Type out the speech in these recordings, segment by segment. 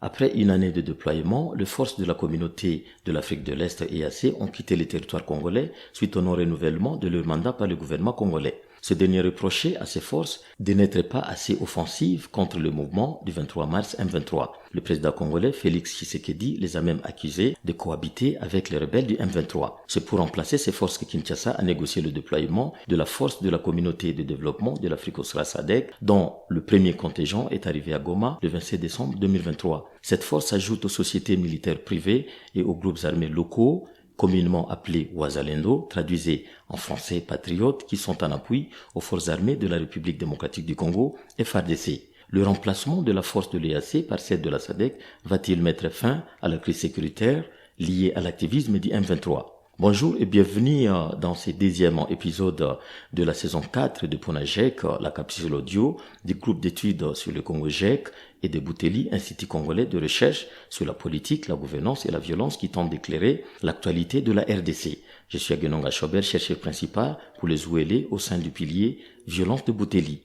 Après une année de déploiement, les forces de la communauté de l'Afrique de l'Est EAC ont quitté le territoire congolais suite au non-renouvellement de leur mandat par le gouvernement congolais. Ce dernier reprochait à ces forces de n'être pas assez offensives contre le mouvement du 23 mars M23. Le président congolais Félix Tshisekedi les a même accusés de cohabiter avec les rebelles du M23. C'est pour remplacer ces forces que Kinshasa a négocié le déploiement de la force de la communauté de développement de l'Afrique australe SADC, dont le premier contingent est arrivé à Goma le 27 décembre 2023. Cette force s'ajoute aux sociétés militaires privées et aux groupes armés locaux, communément appelés Wazalendo, traduisés en français patriotes, qui sont en appui aux forces armées de la République démocratique du Congo, FARDC. Le remplacement de la force de l'EAC par celle de la SADC va-t-il mettre fin à la crise sécuritaire liée à l'activisme du M23? Bonjour et bienvenue dans ce deuxième épisode de la saison 4 de Ponagec, la capsule audio du groupe d'études sur le Congo GEC et de Bouteli, Institut congolais de recherche sur la politique, la gouvernance et la violence qui tente d'éclairer l'actualité de la RDC. Je suis Agenonga Schobert, chercheur principal pour les OLE au sein du pilier Violence de Bouteli.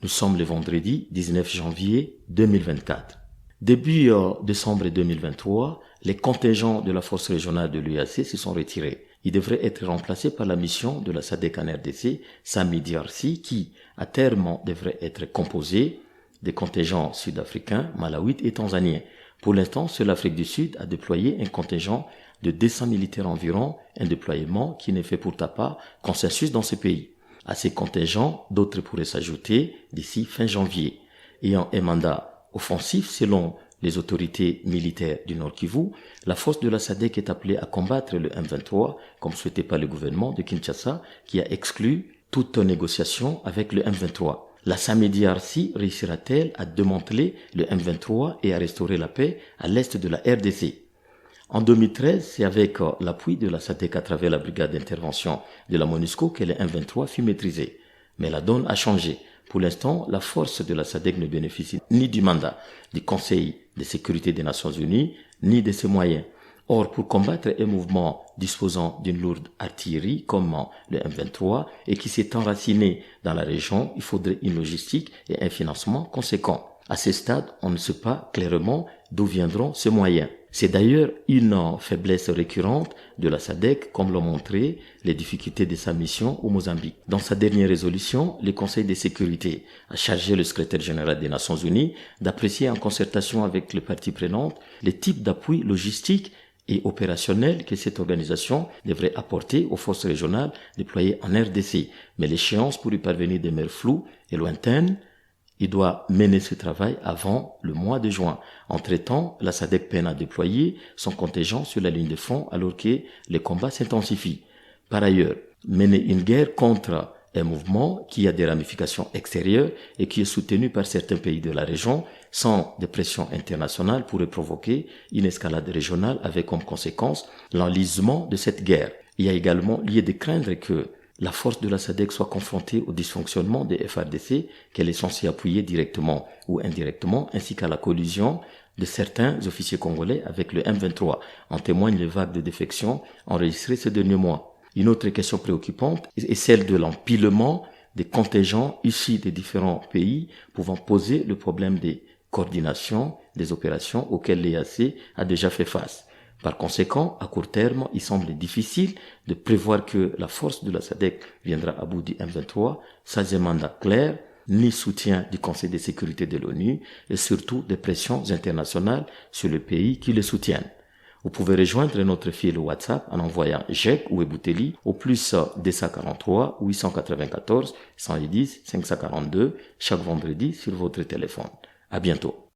Nous sommes le vendredi 19 janvier 2024. Début décembre 2023, les contingents de la force régionale de l'UAC se sont retirés. Ils devraient être remplacés par la mission de la SADC en RDC, Sami DRC, qui, à terme, devrait être composée des contingents sud-africains, malawites et tanzaniens. Pour l'instant, seule l'Afrique du Sud a déployé un contingent de 200 militaires environ, un déploiement qui ne fait pourtant pas consensus dans ce pays. À ces contingents, d'autres pourraient s'ajouter d'ici fin janvier. Ayant un mandat offensif selon les autorités militaires du Nord Kivu, la force de la SADC est appelée à combattre le M23, comme souhaité par le gouvernement de Kinshasa, qui a exclu toute négociation avec le M23. La SAMI-DRC réussira-t-elle à démanteler le M23 et à restaurer la paix à l'est de la RDC? En 2013, c'est avec l'appui de la SADC à travers la brigade d'intervention de la MONUSCO que le M23 fut maîtrisé. Mais la donne a changé. Pour l'instant, la force de la SADC ne bénéficie ni du mandat du Conseil de sécurité des Nations Unies, ni de ses moyens. Or, pour combattre un mouvement disposant d'une lourde artillerie comme le M23 et qui s'est enraciné dans la région, il faudrait une logistique et un financement conséquents. À ce stade, on ne sait pas clairement d'où viendront ces moyens. C'est d'ailleurs une faiblesse récurrente de la SADC, comme l'ont montré les difficultés de sa mission au Mozambique. Dans sa dernière résolution, le Conseil de sécurité a chargé le secrétaire général des Nations Unies d'apprécier en concertation avec les parties prenantes les types d'appui logistique et opérationnel que cette organisation devrait apporter aux forces régionales déployées en RDC. Mais l'échéance pour y parvenir demeure floue et lointaine. Il doit mener ce travail avant le mois de juin. Entre-temps, la SADC peine à déployer son contingent sur la ligne de front alors que les combats s'intensifient. Par ailleurs, mener une guerre contre un mouvement qui a des ramifications extérieures et qui est soutenu par certains pays de la région sans des pressions internationales pourrait provoquer une escalade régionale avec comme conséquence l'enlisement de cette guerre. Il y a également lieu de craindre que la force de la SADC soit confrontée au dysfonctionnement des FARDC qu'elle est censée appuyer directement ou indirectement, ainsi qu'à la collusion de certains officiers congolais avec le M23. En témoignent les vagues de défections enregistrées ces derniers mois. Une autre question préoccupante est celle de l'empilement des contingents issus des différents pays pouvant poser le problème des coordinations des opérations auxquelles l'EAC a déjà fait face. Par conséquent, à court terme, il semble difficile de prévoir que la force de la SADC viendra à bout du M23 sans un mandat clair, ni soutien du Conseil de sécurité de l'ONU et surtout des pressions internationales sur les pays qui le soutiennent. Vous pouvez rejoindre notre fil WhatsApp en envoyant GEC ou Ebouteli au plus 243 894 110 542 chaque vendredi sur votre téléphone. À bientôt.